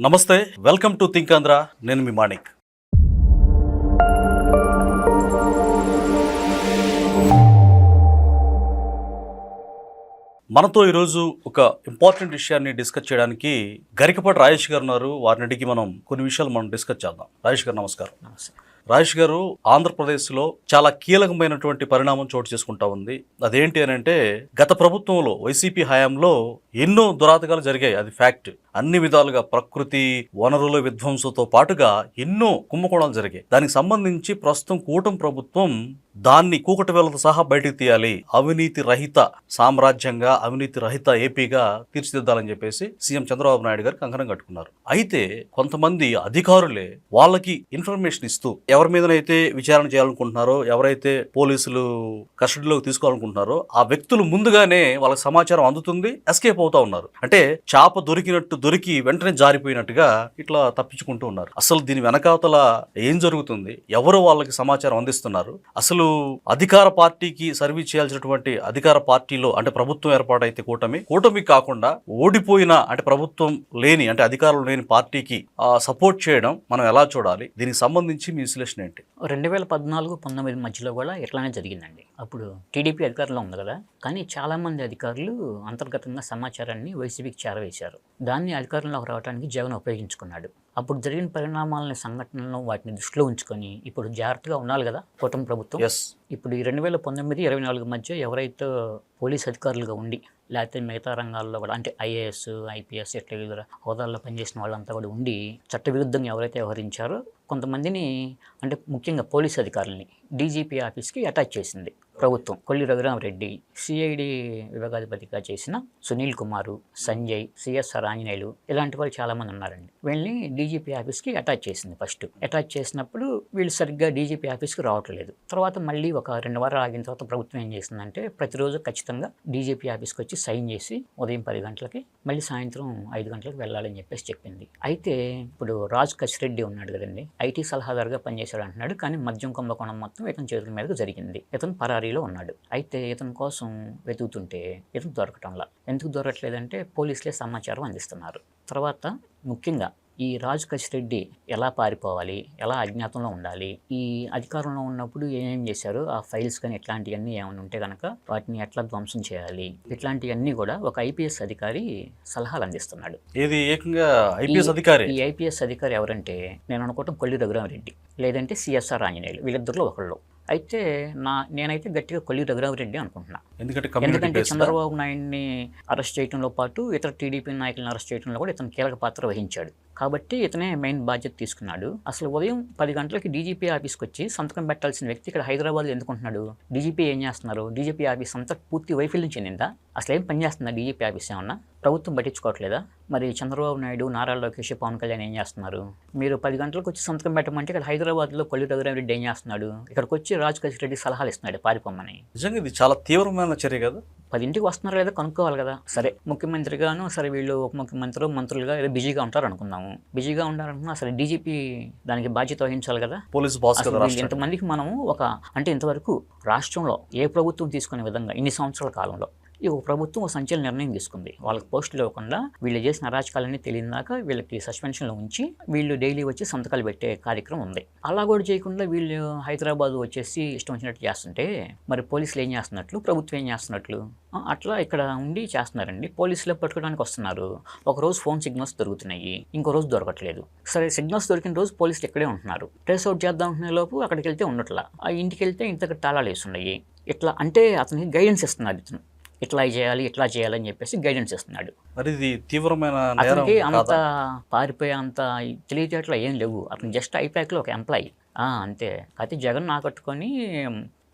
నమస్తే, welcome to think Andhra. నేను మీ మాణిక్. మనతో ఈరోజు ఒక ఇంపార్టెంట్ విషయాన్ని డిస్కస్ చేయడానికి గరికపాటి రాజేష్ గారు ఉన్నారు. వారిని అడిగి మనం కొన్ని విషయాలు మనం డిస్కస్ చేద్దాం. రాజేష్ గారు నమస్కారం. రాజేష్ గారు, ఆంధ్రప్రదేశ్లో చాలా కీలకమైనటువంటి పరిణామం చోటు చేసుకుంటా ఉంది. అదేంటి అని అంటే, గత ప్రభుత్వంలో వైసీపీ హయాంలో ఎన్నో దురాతకాలు జరిగాయి. అది ఫ్యాక్ట్. అన్ని విధాలుగా ప్రకృతి వనరుల విధ్వంసంతో పాటుగా ఎన్నో కుంభకోణాలు జరిగాయి. దానికి సంబంధించి ప్రస్తుతం కూటమి ప్రభుత్వం దాన్ని కూకటి వేలతో సహా బయటకు తీయాలి, అవినీతి రహిత సామ్రాజ్యంగా, అవినీతి రహిత ఏపీగా తీర్చిదిద్దాలని చెప్పేసి సీఎం చంద్రబాబు నాయుడు గారు కంకణం కట్టుకున్నారు. అయితే కొంతమంది అధికారులే వాళ్ళకి ఇన్ఫర్మేషన్ ఇస్తూ ఎవరి మీదనైతే విచారణ చేయాలనుకుంటున్నారో, ఎవరైతే పోలీసులు కస్టడీలోకి తీసుకోవాలనుకుంటున్నారో ఆ వ్యక్తులు ముందుగానే వాళ్ళకి సమాచారం అందుతుంది, ఎస్కేప్ అవుతా ఉన్నారు. అంటే చాప దొరికి వెంటనే జారిపోయినట్టుగా ఇట్లా తప్పించుకుంటూ ఉన్నారు. అసలు దీని వెనకాతల ఏం జరుగుతుంది, ఎవరు వాళ్ళకి సమాచారం అందిస్తున్నారు, అసలు అధికార పార్టీకి సర్వీస్ చేయాల్సినటువంటి అధికార పార్టీలో అంటే ప్రభుత్వం ఏర్పాటైతే కూటమి కాకుండా ఓడిపోయిన అంటే ప్రభుత్వం లేని అంటే అధికారులు లేని పార్టీకి సపోర్ట్ చేయడం మనం ఎలా చూడాలి? దీనికి సంబంధించి మీ విశ్లేషణ ఏంటి? 2014-19 మధ్యలో కూడా ఇట్లానే జరిగిందండి. అప్పుడు టీడీపీ అధికారంలో ఉంది కదా, కానీ చాలామంది అధికారులు అంతర్గతంగా సమాచారాన్ని వైసీపీకి చేరవేశారు. దాన్ని అధికారంలోకి రావడానికి జగన్ ఉపయోగించుకున్నాడు. అప్పుడు జరిగిన పరిణామాలని, సంఘటనలను వాటిని దృష్టిలో ఉంచుకొని ఇప్పుడు జాగ్రత్తగా ఉండాలి కదా కూటమి ప్రభుత్వం. ఇప్పుడు ఈ 2019-24 మధ్య ఎవరైతే పోలీస్ అధికారులుగా ఉండి, లేకపోతే మిగతా రంగాల్లో కూడా అంటే ఐఏఎస్, ఐపీఎస్ ఇట్లా వివిధ హోదాల్లో పనిచేసిన వాళ్ళంతా కూడా ఉండి చట్టవిరుద్ధంగా ఎవరైతే వ్యవహరించారో కొంతమందిని, అంటే ముఖ్యంగా పోలీస్ అధికారులని డీజీపీ ఆఫీస్కి అటాచ్ చేసింది ప్రభుత్వం. కొల్లి రఘురామరెడ్డి, సిఐడి విభాగాధిపతిగా చేసిన సునీల్ కుమారు, సంజయ్, సిఎస్ఆర్ ఆంజనేయులు ఇలాంటి వాళ్ళు చాలామంది ఉన్నారండి. వీళ్ళని డీజీపీ ఆఫీస్కి అటాచ్ చేసింది. ఫస్ట్ అటాచ్ చేసినప్పుడు వీళ్ళు సరిగ్గా డీజీపీ ఆఫీస్కి రావట్లేదు. తర్వాత మళ్ళీ ఒక 2 వారాలు ఆగిన తర్వాత ప్రభుత్వం ఏం చేసిందంటే, ప్రతిరోజు ఖచ్చితంగా డీజీపీ ఆఫీస్కి వచ్చి సైన్ చేసి ఉదయం 10 గంటలకి మళ్ళీ సాయంత్రం 5 గంటలకు వెళ్ళాలని చెప్పేసి చెప్పింది. అయితే ఇప్పుడు రాజ్ కసిరెడ్డి ఉన్నాడు కదండి, ఐటీ సలహాదారుగా పనిచేశాడు అంటున్నాడు, కానీ మద్యం కుంభకోణం మొత్తం ఇతని చేతుల మీదకు జరిగింది. ఇతను పరారీలో ఉన్నాడు. అయితే ఇతని కోసం వెతుకుతుంటే ఇతను దొరకటంలా. ఎందుకు దొరకట్లేదంటే పోలీసులే సమాచారం అందిస్తున్నారు. తర్వాత ముఖ్యంగా ఈ రాజ్ కసిరెడ్డి ఎలా పారిపోవాలి, ఎలా అజ్ఞాతంలో ఉండాలి, ఈ అధికారంలో ఉన్నప్పుడు ఏమేం చేశారు, ఆ ఫైల్స్ కానీ ఇట్లాంటివన్నీ ఏమైనా ఉంటే కనుక వాటిని ఎట్లా ధ్వంసం చేయాలి, ఇట్లాంటివన్నీ కూడా ఒక ఐపీఎస్ అధికారి సలహాలు అందిస్తున్నాడు. ఇది ఏకంగా ఐపీఎస్ అధికారి. ఈ ఐపీఎస్ అధికారి ఎవరంటే, నేను అనుకోవటం కొల్లి రఘురామరెడ్డి లేదంటే సిఎస్ఆర్ ఆంజనేయులు, వీళ్ళిద్దరిలో ఒకళ్ళు. అయితే నేనైతే గట్టిగా కొల్లి రఘురామరెడ్డి అనుకుంటున్నా. ఎందుకంటే చంద్రబాబు నాయుడిని అరెస్ట్ చేయడంలో పాటు ఇతర టీడీపీ నాయకులను అరెస్ట్ చేయడంలో కూడా ఇతను కీలక పాత్ర వహించాడు. కాబట్టి ఇతనే మెయిన్ బాధ్యత తీసుకున్నాడు. అసలు ఉదయం 10 గంటలకి డీజీపీ ఆఫీస్కి వచ్చి సంతకం పెట్టాల్సిన వ్యక్తి ఇక్కడ హైదరాబాద్లో ఎందుకుంటున్నాడు? డీజీపీ ఏం చేస్తున్నారు? డీజీపీ ఆఫీస్ అంతా పూర్తి వైఫల్యం చెందిందా? అసలు ఏం పని చేస్తుందా డీజీపీ ఆఫీస్? ఏమన్నా ప్రభుత్వం పట్టించుకోవట్లేదా? మరి చంద్రబాబు నాయుడు, నారా లోకేష్, పవన్ కళ్యాణ్ ఏం చేస్తున్నారు? మీరు 10 గంటలకు వచ్చి సంతకం పెట్టమంటే ఇక్కడ హైదరాబాద్లో కొల్లి రఘురామరెడ్డి ఏం చేస్తున్నాడు? ఇక్కడికి వచ్చి రాజ్ కసిరెడ్డి సలహాలు ఇస్తున్నాడు పారిపోమని. నిజంగా ఇది చాలా తీవ్రమైన చర్య కదా. 10ంటికి వస్తున్నారు లేదా కనుక్కోవాలి కదా. సరే ముఖ్యమంత్రిగాను, సరే వీళ్ళు ఉప ముఖ్యమంత్రులు, మంత్రులుగా ఏదో బిజీగా ఉంటారు అనుకుందాము. బిజీగా ఉండాలనుకున్నా అసలు డీజీపీ దానికి బాధ్యత వహించాలి కదా. పోలీస్ బాస్ కదా. ఇంతమందికి మనము అంటే ఇంతవరకు రాష్ట్రంలో ఏ ప్రభుత్వం తీసుకునే విధంగా ఇన్ని సంవత్సరాల కాలంలో ఈ ప్రభుత్వం ఒక సంచలన నిర్ణయం తీసుకుంది. వాళ్ళకి పోస్టులు ఇవ్వకుండా వీళ్ళు చేసిన అరాచకాలన్నీ తెలియదాకా వీళ్ళకి సస్పెన్షన్లో ఉంచి వీళ్ళు డైలీ వచ్చి సంతకాలు పెట్టే కార్యక్రమం ఉంది. అలా కూడా చేయకుండా వీళ్ళు హైదరాబాద్ వచ్చేసి ఇష్టం వచ్చినట్టు చేస్తుంటే మరి పోలీసులు ఏం చేస్తున్నట్లు, ప్రభుత్వం ఏం చేస్తున్నట్లు? అట్లా ఇక్కడ ఉండి చేస్తున్నారండి. పోలీసులు పట్టుకోవడానికి వస్తున్నారు. ఒకరోజు ఫోన్ సిగ్నల్స్ దొరుకుతున్నాయి, ఇంకో రోజు దొరకట్లేదు. సరే సిగ్నల్స్ దొరికిన రోజు పోలీసులు ఇక్కడే ఉంటున్నారు. ట్రేస్ అవుట్ చేద్దాం అనుకునే లోపు అక్కడికి వెళ్తే ఉండట్లా, ఆ ఇంటికి వెళ్తే ఇంతకు తాళాలు వేస్తున్నాయి. ఇట్లా అంటే అతనికి గైడెన్స్ ఇస్తున్నారు. ఇతను ఇట్లా చేయాలి, ఇట్లా చేయాలని చెప్పేసి గైడెన్స్ ఇస్తున్నాడు. మరి ఇది తీవ్రమైన అతనికి అంత పారిపోయే అంత తెలివితేటలు ఏం లేవు. అతను జస్ట్ ఐపాక్లో ఒక ఎంప్లాయీ అంతే. అయితే జగన్ ఆకట్టుకొని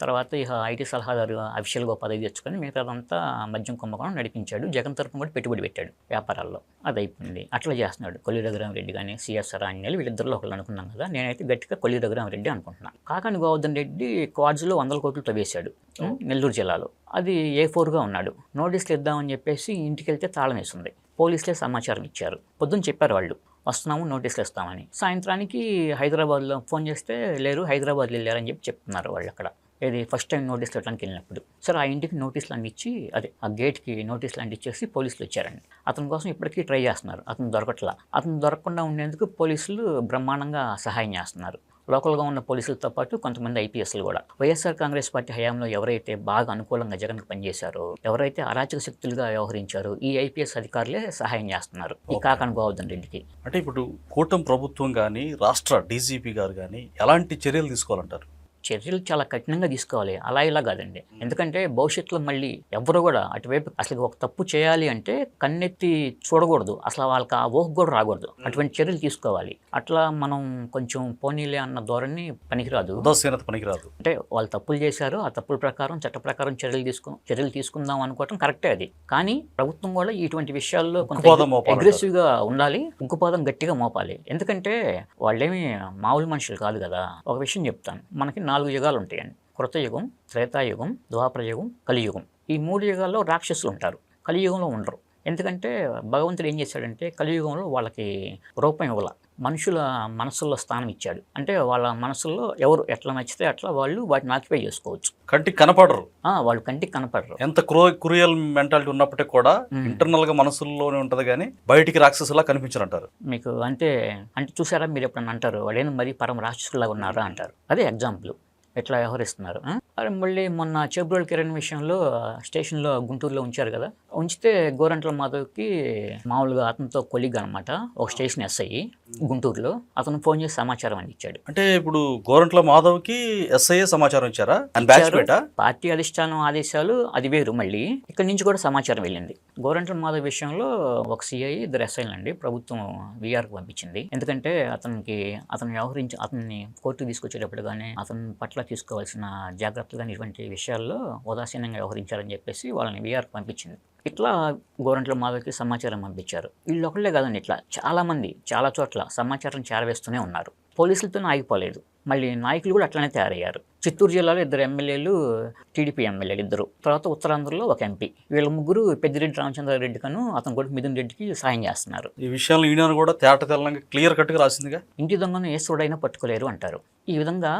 తర్వాత ఇక ఐటీ సలహాదారు అఫీషియల్గా పదవి తెచ్చుకొని మిగతాదంతా మద్యం కుంభకోణం నడిపించాడు. జగన్ తరఫున కూడా పెట్టుబడి పెట్టాడు వ్యాపారాల్లో. అది అయిపోయింది. అట్లా చేస్తున్నాడు. కొల్లి రఘురామరెడ్డి కానీ సిఎస్ఆర్ ఆంజనేయులు వీళ్ళిద్దరిలో ఒకళ్ళు అనుకున్నాం కదా. నేనైతే గట్టిగా కొల్లి రఘురామరెడ్డి అనుకుంటున్నాను. కాకాని గోవర్ధన్ రెడ్డి క్వాడ్స్లో 100 కోట్లు తవ్వేశాడు నెల్లూరు జిల్లాలో. అది A4గా ఉన్నాడు. నోటీసులు ఇద్దామని చెప్పేసి ఇంటికి వెళ్తే తాళం వేసింది. పోలీసులే సమాచారం ఇచ్చారు. పొద్దున్న చెప్పారు వాళ్ళు వస్తున్నాము, నోటీసులు ఇస్తామని. సాయంత్రానికి హైదరాబాద్లో ఫోన్ చేస్తే లేరు, హైదరాబాద్లో వెళ్ళారని చెప్తున్నారు వాళ్ళు. అక్కడ ఇది ఫస్ట్ టైం నోటీసులు ఇవ్వడానికి వెళ్ళినప్పుడు. సరే ఆ ఇంటికి నోటీసులు అన్ని ఇచ్చి అదే ఆ గేట్కి నోటీసులు అన్ని ఇచ్చేసి పోలీసులు వచ్చారండి. అతని కోసం ఇప్పటికీ ట్రై చేస్తున్నారు. అతను దొరకట్లా. అతను దొరకకుండా ఉండేందుకు పోలీసులు బ్రహ్మాండంగా సహాయం చేస్తున్నారు. లోకల్గా ఉన్న పోలీసులతో పాటు కొంతమంది ఐపీఎస్లు కూడా. వైఎస్ఆర్ కాంగ్రెస్ పార్టీ హయాంలో ఎవరైతే బాగా అనుకూలంగా జగన్కి పనిచేశారో, ఎవరైతే అరాచక శక్తులుగా వ్యవహరించారో ఈ ఐపీఎస్ అధికారులే సహాయం చేస్తున్నారు ఈ కాకాని గోవర్ధన్ రెడ్డికి. అంటే ఇప్పుడు కూటమి ప్రభుత్వం కానీ రాష్ట్ర డీజీపీ గారు కానీ ఎలాంటి చర్యలు తీసుకోవాలంటారు? చర్యలు చాలా కఠినంగా తీసుకోవాలి, అలా ఇలా కాదండి. ఎందుకంటే భవిష్యత్తులో మళ్ళీ ఎవరు కూడా అటువైపు అసలు ఒక తప్పు చేయాలి అంటే కన్నెత్తి చూడకూడదు, అసలు వాళ్ళకి ఆ ఊహ కూడా రాకూడదు. అటువంటి చర్యలు తీసుకోవాలి. అట్లా మనం కొంచెం పోనీలే అన్న ధోరణి పనికిరాదు, ఉదాసీనత పనికిరాదు. అంటే వాళ్ళు తప్పులు చేశారు, ఆ తప్పుల ప్రకారం చట్ట ప్రకారం చర్యలు తీసుకుందాం అనుకోవటం కరెక్టే అది. కానీ ప్రభుత్వం కూడా ఇటువంటి విషయాల్లో కొంత అగ్రెసివ్గా ఉండాలి, ఉక్కుపాదం గట్టిగా మోపాలి. ఎందుకంటే వాళ్ళేమి మామూలు మనుషులు కాదు కదా. ఒక విషయం చెప్తాను, మనకి 4 యుగాలు ఉంటాయండి. కృతయుగం, త్రేతాయుగం, ద్వాపరయుగం, కలియుగం. ఈ 3 యుగాల్లో రాక్షసులు ఉంటారు, కలియుగంలో ఉండరు. ఎందుకంటే భగవంతుడు ఏం చేశాడంటే కలియుగంలో వాళ్ళకి రూపం ఇవ్వాల, మనుషుల మనసుల్లో స్థానం ఇచ్చాడు. అంటే వాళ్ళ మనసుల్లో ఎవరు ఎట్లా నచ్చితే అట్లా వాళ్ళు వాటిని ఆక్యుపై చేసుకోవచ్చు. కంటికి కనపడరు, వాళ్ళు కంటికి కనపడరు. ఎంత క్రూయల్ మెంటాలిటీ ఉన్నప్పటికీ కూడా ఇంటర్నల్ గా మనసుల్లోనే ఉంటది కానీ బయటికి రాక్షసులా కనిపించారంటారు మీకు. అంటే చూసారా మీరు ఎప్పుడన్నా అంటారు వాళ్ళేనా మరి పరమ రాక్షసులాగా ఉన్నారా అంటారు. అదే ఎగ్జాంపుల్ ఎట్లా వ్యవహరిస్తున్నారు. మళ్ళీ మొన్న చేబ్రోల్ కిరణ్ విషయంలో స్టేషన్లో గుంటూరులో ఉంచారు కదా, ఉంచితే గోరంట్ల మాధవ్కి మామూలుగా అతనితో కొలిగ్ అనమాట, ఒక స్టేషన్ ఎస్ఐ గుంటూరులో, అతను ఫోన్ చేసి సమాచారం అందించాడు. అంటే ఇప్పుడు గోరంట్ల మాధవ్కి ఎస్ఐ సమాచారం ఇచ్చారా? పార్టీ అధిష్టానం ఆదేశాలు అది వేరు. మళ్ళీ ఇక్కడి నుంచి కూడా సమాచారం వెళ్ళింది. గోరంట్ల మాధవ్ విషయంలో ఒక సిఐ, 2 ఎస్ఐలు అండి ప్రభుత్వం వీఆర్కి పంపించింది. ఎందుకంటే అతన్ని కోర్టుకు తీసుకొచ్చేటప్పుడు కానీ అతని పట్ల తీసుకోవాల్సిన జాగ్రత్తలు కానీ ఇటువంటి విషయాల్లో ఉదాసీనంగా వ్యవహరించారని చెప్పేసి వాళ్ళని వీఆర్కి పంపించింది. ఇట్లా గోరంట్ల మాధవ్కి సమాచారం పంపించారు. వీళ్ళు ఒకళ్ళే కాదండి, ఇట్లా చాలామంది చాలా చోట్ల సమాచారం చేరవేస్తూనే ఉన్నారు. పోలీసులతోనే ఆగిపోలేదు, మళ్ళీ నాయకులు కూడా అట్లనే తయారయ్యారు. చిత్తూరు జిల్లాలో 2 ఎమ్మెల్యేలు టీడీపీ ఎమ్మెల్యేలు 2, తర్వాత ఉత్తరాంధ్రలో ఒక ఎంపీ. వీళ్ళ ముగ్గురు పెద్దిరెడ్డి రామచంద్రారెడ్డి కను అతను కూడా మిథున్ రెడ్డికి సాయం చేస్తున్నారు. ఈ విషయాలు యూనియన్ కూడా తెల్లంగా క్లియర్ కట్గా రాసిందిగా, ఇంటి దొంగను ఏ సోడైనా పట్టుకోలేరు అంటారు. ఈ విధంగా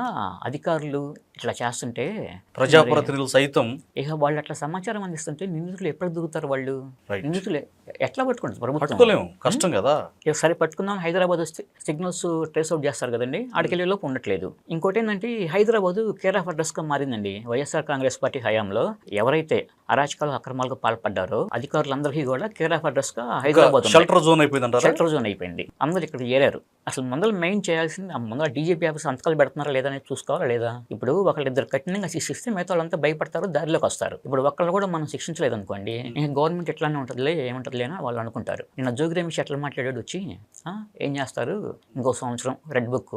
అధికారులు ఇట్లా చేస్తుంటే ప్రజాప్రతినిధులు సైతం ఇక వాళ్ళు అట్లా సమాచారం అందిస్తుంటే నిందితులు ఎప్పుడు దొరుకుతారు? వాళ్ళు నిందితులు ఎట్లా పట్టుకుంటారు? ప్రభుత్వం కష్టం కదా. సరే పట్టుకుందాం, హైదరాబాద్ సిగ్నల్స్ ట్రేస్ అవుట్ చేస్తారు కదండి, ఆడికెళ్ళే లోపు ఉండట్లేదు. ఇంకోటి ఏంటంటే హైదరాబాద్ కేర్ ఆఫ్ అడ్రస్గా మారిందండి. వైఎస్ఆర్ కాంగ్రెస్ పార్టీ హయాంలో ఎవరైతే అరాచకాలు అక్రమాలకు పాల్పడ్డారో అధికారులందరికీ కూడా కేర్ ఆఫ్ అడ్రస్గా హైదరాబాద్ షెల్టర్ జోన్ అయిపోయింది. అందరూ ఇక్కడ ఏరారు. అసలు ముందర మెయిన్ చేయాల్సింది ముందర డీజీపీ ఆఫీస్ సంతకాలు పెడుతున్నారా లేదా అనేది చూసుకోవాలా లేదా? ఇప్పుడు ఒకళ్ళిద్దరు కఠినంగా శిక్షిస్తే మిగతా వాళ్ళంతా భయపడతారు, దారిలోకి వస్తారు. ఇప్పుడు ఒక్కళ్ళు కూడా మనం శిక్షించలేదు అనుకోండి, ఇంకా గవర్నమెంట్ ఎట్లానే ఉంటుందిలే, ఏముంటుందిలే అని వాళ్ళు అనుకుంటారు. నిన్న జోగి రమేష్ ఎట్లా మాట్లాడాడు వచ్చి, ఏం చేస్తారు ఇంకో సంవత్సరం రెడ్ బుక్,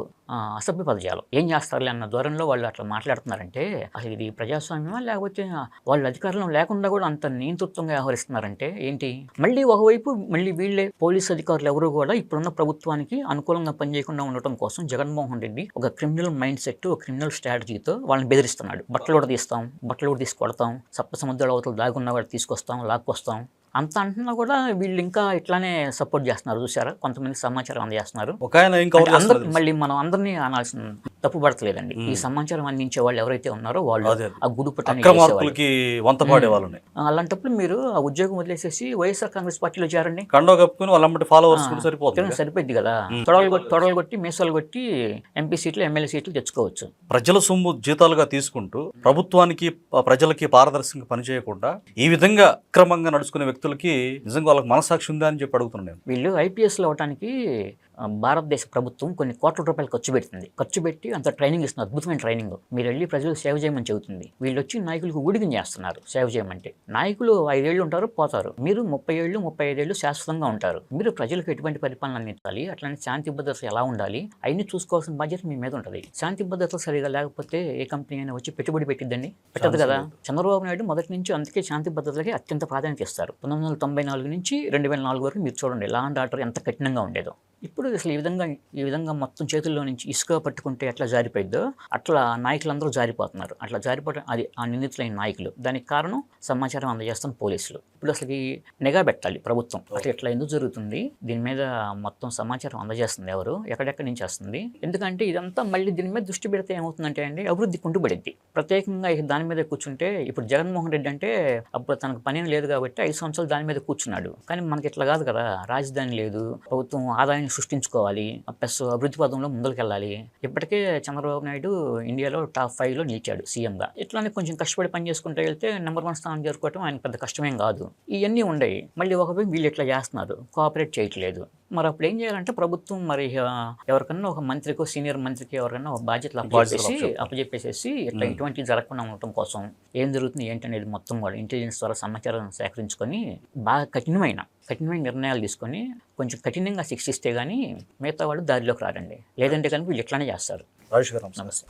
అసభ్య పదజాలం, ఏం చేస్తారులే అన్న ధోరణిలో వాళ్ళు అట్లా మాట్లాడుతున్నారంటే అసలు ఇది ప్రజాస్వామ్యమా లేకపోతే వాళ్ళు అధికారంలో లేకుండా కూడా అంత నియంతృత్వంగా వ్యవహరిస్తున్నారంటే ఏంటి? మళ్ళీ ఒకవైపు మళ్ళీ వీళ్ళే పోలీసు అధికారులు ఎవరు కూడా ఇప్పుడున్న ప్రభుత్వానికి అనుకూలంగా పనిచేయకుండా ఉండటం కోసం జగన్మోహన్ రెడ్డి ఒక క్రిమినల్ మైండ్ సెట్, ఒక క్రిమినల్ స్ట్రాటజీతో వాళ్ళని బెదిరిస్తున్నాడు. బట్టలు కూడా తీస్తాం, బట్టలు కూడా తీసుకొడతాం, సప్త సముద్రాల అవతల దాగున్నా కూడా తీసుకొస్తాం, లాక్కొస్తాం అంత అంటున్నా కూడా వీళ్ళు ఇంకా ఇట్లానే సపోర్ట్ చేస్తున్నారు. చూసారా, కొంతమంది సమాచారం అందజేస్తున్నారు. మళ్ళీ మనం అందరినీ అనాల్సిన తప్పు పడతలేదండి. ఈ సమాచారం అందించే వాళ్ళు ఎవరైతే ఉన్నారో వాళ్ళు ఆ గుడుపుటానికి వంతపాడే వాళ్ళని, అలాంటప్పుడు మీరు ఆ ఉద్యోగం వదిలేసేసి వైఎస్ఆర్ కాంగ్రెస్ పార్టీలో చేరండి. సరిపోద్ది కదా. తొడలు కొట్టి మీసాలు కొట్టి ఎంపీ సీట్లు, ఎమ్మెల్యే సీట్లు తెచ్చుకోవచ్చు. ప్రజల సొమ్ము జీతాలుగా తీసుకుంటూ ప్రభుత్వానికి ప్రజలకి పారదర్శకంగా పనిచేయకుండా ఈ విధంగా అక్రమంగా నడుచుకునే వ్యక్తులకి నిజంగా వాళ్ళకి మనసాక్షి ఉందా అని చెప్పి అడుగుతున్నాను. వీళ్ళు ఐపీఎస్లో అవడానికి భారతదేశ ప్రభుత్వం కొన్ని కోట్ల రూపాయలు ఖర్చు పెట్టి అంత ట్రైనింగ్ ఇస్తుంది, అద్భుతమైన ట్రైనింగ్. మీరు వెళ్ళి ప్రజలు సేవ చేయమని చెబుతుంది. వీళ్ళు వచ్చి నాయకులకు ఊడిగం చేస్తున్నారు. సేవ చేయమంటే నాయకులు 5 ఏళ్ళు ఉంటారు, పోతారు. మీరు 30 ఏళ్ళు 35 ఏళ్ళు శాశ్వతంగా ఉంటారు. మీరు ప్రజలకు ఎటువంటి పరిపాలన అందించాలి, అట్లానే శాంతి భద్రత ఎలా ఉండాలి, అవన్నీ చూసుకోవాల్సిన బాధ్యత మీ మీద ఉంటుంది. శాంతి భద్రత సరిగా లేకపోతే ఏ కంపెనీ అయినా వచ్చి పెట్టుబడి పెట్టిద్దండి? పెట్టదు కదా. చంద్రబాబు నాయుడు మొదటి నుంచి అందుకే శాంతి భద్రతలకి అత్యంత ప్రాధాన్యత ఇస్తారు. 1994 నుంచి 2004 వరకు మీరు చూడండి లా అండ్ ఆర్డర్ ఎంత కఠినంగా ఉండేదో. ఇప్పుడు అసలు ఈ విధంగా మొత్తం చేతుల్లో నుంచి ఇసుక పట్టుకుంటే ఎట్లా జారిపోయిద్దో అట్లా నాయకులందరూ జారిపోతున్నారు. అట్లా జారిపోవడం అది ఆ నిందితులైన నాయకులు. దానికి కారణం సమాచారం అందజేస్తున్న పోలీసులు. ఇప్పుడు అసలు నిఘా పెట్టాలి ప్రభుత్వం. అసలు ఇట్లా ఎందుకు జరుగుతుంది, దీని మీద మొత్తం సమాచారం అందజేస్తుంది ఎవరు, ఎక్కడెక్కడి నుంచి వస్తుంది. ఎందుకంటే ఇదంతా మళ్ళీ దీని మీద దృష్టి పెడితే ఏమవుతుందంటే అండి, అభివృద్ధి కుంటుపడిద్ది. ప్రత్యేకంగా దాని మీద కూర్చుంటే ఇప్పుడు జగన్మోహన్ రెడ్డి అంటే అప్పుడు తనకు పని లేదు కాబట్టి 5 సంవత్సరాలు దాని మీద కూర్చున్నాడు. కానీ మనకి ఇట్లా కాదు కదా, రాజధాని లేదు, ప్రభుత్వం ఆదాయాన్ని సృష్టించుకోవాలి, ప్లస్ అభివృద్ధి పదంలో ముందుకెళ్ళాలి. ఇప్పటికే చంద్రబాబు నాయుడు ఇండియాలో టాప్ 5లో నిలిచాడు సీఎంగా. ఇట్లానే కొంచెం కష్టపడి పని చేసుకుంటే వెళ్తే నెంబర్ 1 స్థానం చేరుకోవటం ఆయన పెద్ద కష్టమేం కాదు. ఇవన్నీ ఉండయి. మళ్ళీ ఒకవైపు వీళ్ళు ఇట్లా చేస్తున్నారు, కోఆపరేట్ చేయట్లేదు. మరి అప్పుడు ఏం చేయాలంటే ప్రభుత్వం మరి ఎవరికన్నా ఒక మంత్రికో సీనియర్ మంత్రికి ఎవరికన్నా ఒక బాధ్యతలు అప్పచెప్పేసేసి ఇట్లా ఇటువంటి జరగకుండా ఉండటం కోసం ఏం జరుగుతుంది ఏంటనేది మొత్తం కూడా ఇంటెలిజెన్స్ ద్వారా సమాచారం సేకరించుకొని బాగా కఠినమైన నిర్ణయాలు తీసుకొని కొంచెం కఠినంగా శిక్షిస్తే కానీ మిగతా వాళ్ళు దారిలోకి రారండి. లేదంటే కనుక వీళ్ళు ఇట్లానే చేస్తారు. రాజేష్ గారు నమస్తే.